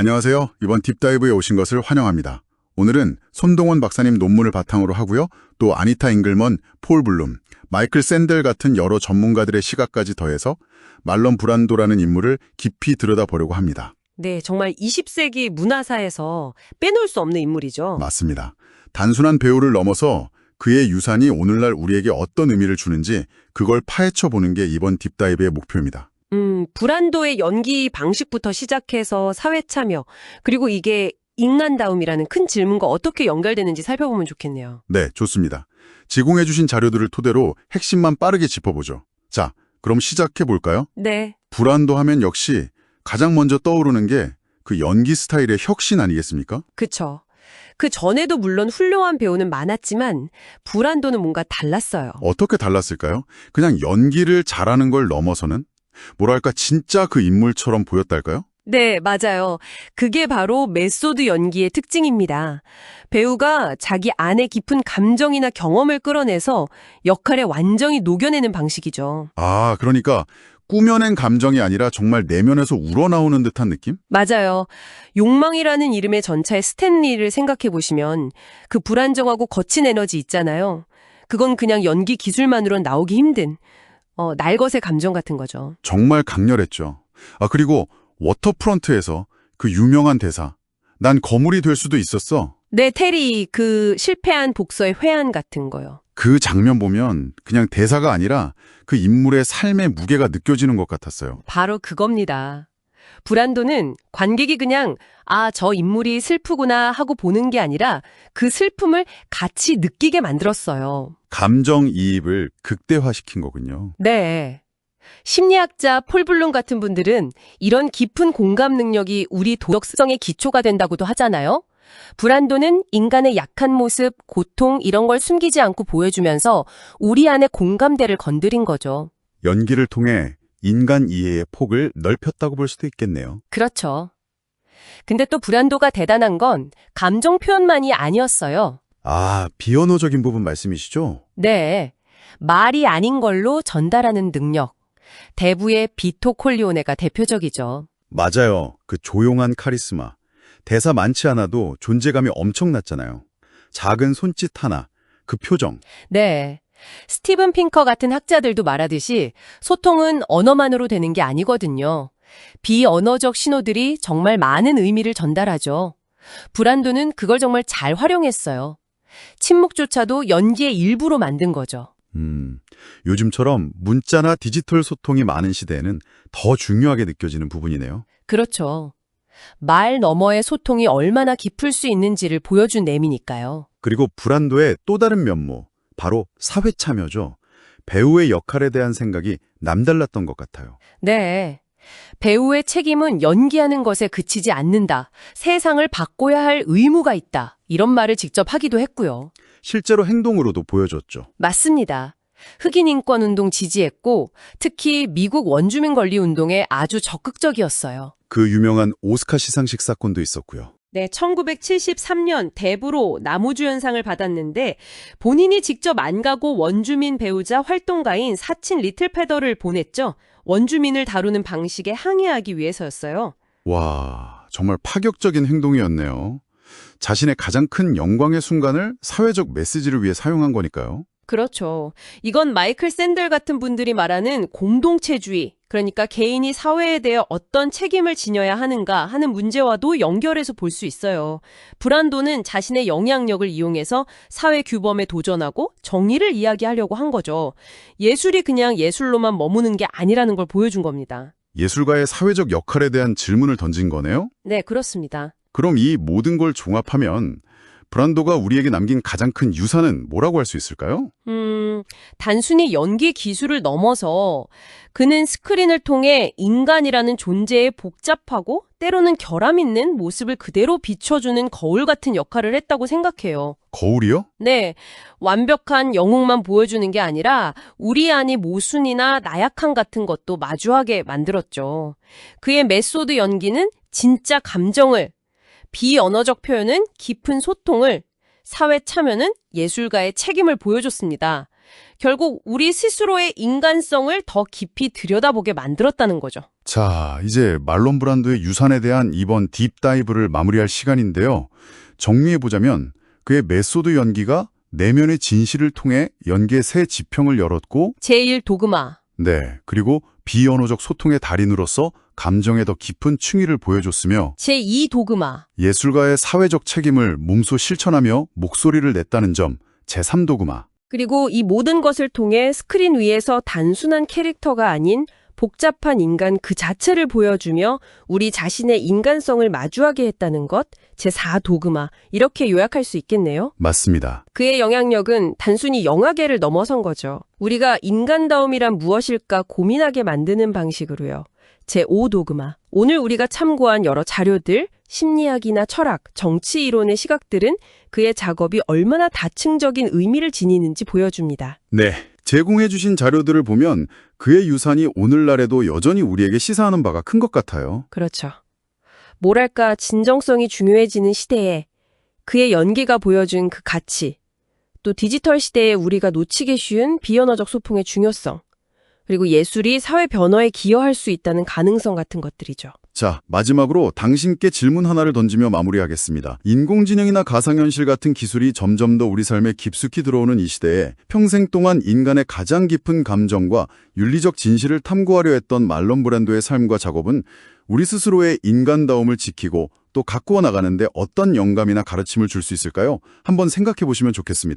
안녕하세요. 이번 딥다이브에 오신 것을 환영합니다. 오늘은 손동원 박사님 논문을 바탕으로 하고요. 또 아니타 잉글먼, 폴 블룸, 마이클 샌델 같은 여러 전문가들의 시각까지 더해서 말론 브란도라는 인물을 깊이 들여다보려고 합니다. 네, 정말 20세기 문화사에서 빼놓을 수 없는 인물이죠. 맞습니다. 단순한 배우를 넘어서 그의 유산이 오늘날 우리에게 어떤 의미를 주는지 그걸 파헤쳐보는 게 이번 딥다이브의 목표입니다. 브란도의 연기 방식부터 시작해서 사회 참여, 그리고 이게 인간다움이라는 큰 질문과 어떻게 연결되는지 살펴보면 좋겠네요. 네, 좋습니다. 제공해 주신 자료들을 토대로 핵심만 빠르게 짚어보죠. 자, 그럼 시작해 볼까요? 네, 브란도 하면 역시 가장 먼저 떠오르는 게 그 연기 스타일의 혁신 아니겠습니까? 그쵸. 그 전에도 물론 훌륭한 배우는 많았지만 브란도는 뭔가 달랐어요. 어떻게 달랐을까요? 그냥 연기를 잘하는 걸 넘어서는 뭐랄까 진짜 그 인물처럼 보였달까요? 네, 맞아요. 그게 바로 메소드 연기의 특징입니다. 배우가 자기 안에 깊은 감정이나 경험을 끌어내서 역할에 완전히 녹여내는 방식이죠. 아, 그러니까 꾸며낸 감정이 아니라 정말 내면에서 우러나오는 듯한 느낌? 맞아요. 욕망이라는 이름의 전차의 스탠리를 생각해 보시면 그 불안정하고 거친 에너지 있잖아요. 그건 그냥 연기 기술만으로는 나오기 힘든 날것의 감정 같은 거죠. 정말 강렬했죠. 아, 그리고 워터프런트에서 그 유명한 대사. 난 거물이 될 수도 있었어. 네, 테리 그 실패한 복서의 회한 같은 거요. 그 장면 보면 그냥 대사가 아니라 그 인물의 삶의 무게가 느껴지는 것 같았어요. 바로 그겁니다. 브란도는 관객이 그냥 저 인물이 슬프구나 하고 보는 게 아니라 그 슬픔을 같이 느끼게 만들었어요. 감정이입을 극대화시킨 거군요. 네. 심리학자 폴 블룸 같은 분들은 이런 깊은 공감 능력이 우리 도덕성의 기초가 된다고도 하잖아요. 브란도는 인간의 약한 모습, 고통 이런 걸 숨기지 않고 보여주면서 우리 안의 공감대를 건드린 거죠. 연기를 통해 인간 이해의 폭을 넓혔다고 볼 수도 있겠네요. 그렇죠. 근데 또 브란도가 대단한 건 감정 표현만이 아니었어요. 아, 비언어적인 부분 말씀이시죠? 네. 말이 아닌 걸로 전달하는 능력. 대부의 비토 콜리오네가 대표적이죠. 맞아요. 그 조용한 카리스마. 대사 많지 않아도 존재감이 엄청났잖아요. 작은 손짓 하나, 그 표정. 네. 스티븐 핑커 같은 학자들도 말하듯이 소통은 언어만으로 되는 게 아니거든요. 비언어적 신호들이 정말 많은 의미를 전달하죠. 브란도는 그걸 정말 잘 활용했어요. 침묵조차도 연기의 일부로 만든 거죠. 요즘처럼 문자나 디지털 소통이 많은 시대에는 더 중요하게 느껴지는 부분이네요. 그렇죠. 말 너머의 소통이 얼마나 깊을 수 있는지를 보여준 내미니까요. 그리고 브란도의 또 다른 면모, 바로 사회 참여죠. 배우의 역할에 대한 생각이 남달랐던 것 같아요. 네. 배우의 책임은 연기하는 것에 그치지 않는다. 세상을 바꿔야 할 의무가 있다. 이런 말을 직접 하기도 했고요. 실제로 행동으로도 보여줬죠. 맞습니다. 흑인 인권 운동 지지했고 특히 미국 원주민 권리 운동에 아주 적극적이었어요. 그 유명한 오스카 시상식 사건도 있었고요. 네, 1973년 대부로 나무주연상을 받았는데 본인이 직접 안 가고 원주민 배우자 활동가인 사친 리틀패더를 보냈죠. 원주민을 다루는 방식에 항의하기 위해서였어요. 와, 정말 파격적인 행동이었네요. 자신의 가장 큰 영광의 순간을 사회적 메시지를 위해 사용한 거니까요. 그렇죠. 이건 마이클 샌델 같은 분들이 말하는 공동체주의, 그러니까 개인이 사회에 대해 어떤 책임을 지녀야 하는가 하는 문제와도 연결해서 볼 수 있어요. 브란도는 자신의 영향력을 이용해서 사회 규범에 도전하고 정의를 이야기하려고 한 거죠. 예술이 그냥 예술로만 머무는 게 아니라는 걸 보여준 겁니다. 예술가의 사회적 역할에 대한 질문을 던진 거네요? 네, 그렇습니다. 그럼 이 모든 걸 종합하면 브란도가 우리에게 남긴 가장 큰 유산은 뭐라고 할 수 있을까요? 단순히 연기 기술을 넘어서 그는 스크린을 통해 인간이라는 존재의 복잡하고 때로는 결함 있는 모습을 그대로 비춰주는 거울 같은 역할을 했다고 생각해요. 거울이요? 네, 완벽한 영웅만 보여주는 게 아니라 우리 안의 모순이나 나약함 같은 것도 마주하게 만들었죠. 그의 메소드 연기는 진짜 감정을, 비언어적 표현은 깊은 소통을, 사회 참여는 예술가의 책임을 보여줬습니다. 결국 우리 스스로의 인간성을 더 깊이 들여다보게 만들었다는 거죠. 자, 이제 말론 브란도의 유산에 대한 이번 딥다이브를 마무리할 시간인데요. 정리해보자면 그의 메소드 연기가 내면의 진실을 통해 연기의 새 지평을 열었고 제1 도그마. 네, 그리고 비언어적 소통의 달인으로서 감정의 더 깊은 층위를 보여줬으며 제2 도그마. 예술가의 사회적 책임을 몸소 실천하며 목소리를 냈다는 점, 제3 도그마. 그리고 이 모든 것을 통해 스크린 위에서 단순한 캐릭터가 아닌 복잡한 인간 그 자체를 보여주며 우리 자신의 인간성을 마주하게 했다는 것, 제4 도그마, 이렇게 요약할 수 있겠네요. 맞습니다. 그의 영향력은 단순히 영화계를 넘어선 거죠. 우리가 인간다움이란 무엇일까 고민하게 만드는 방식으로요. 제5 도그마. 오늘 우리가 참고한 여러 자료들, 심리학이나 철학, 정치 이론의 시각들은 그의 작업이 얼마나 다층적인 의미를 지니는지 보여줍니다. 네, 제공해 주신 자료들을 보면 그의 유산이 오늘날에도 여전히 우리에게 시사하는 바가 큰 것 같아요. 그렇죠. 뭐랄까 진정성이 중요해지는 시대에 그의 연기가 보여준 그 가치, 또 디지털 시대에 우리가 놓치기 쉬운 비언어적 소통의 중요성, 그리고 예술이 사회 변화에 기여할 수 있다는 가능성 같은 것들이죠. 자, 마지막으로 당신께 질문 하나를 던지며 마무리하겠습니다. 인공지능이나 가상현실 같은 기술이 점점 더 우리 삶에 깊숙이 들어오는 이 시대에 평생 동안 인간의 가장 깊은 감정과 윤리적 진실을 탐구하려 했던 말론 브란도의 삶과 작업은 우리 스스로의 인간다움을 지키고 또 가꾸어 나가는데 어떤 영감이나 가르침을 줄 수 있을까요? 한번 생각해 보시면 좋겠습니다.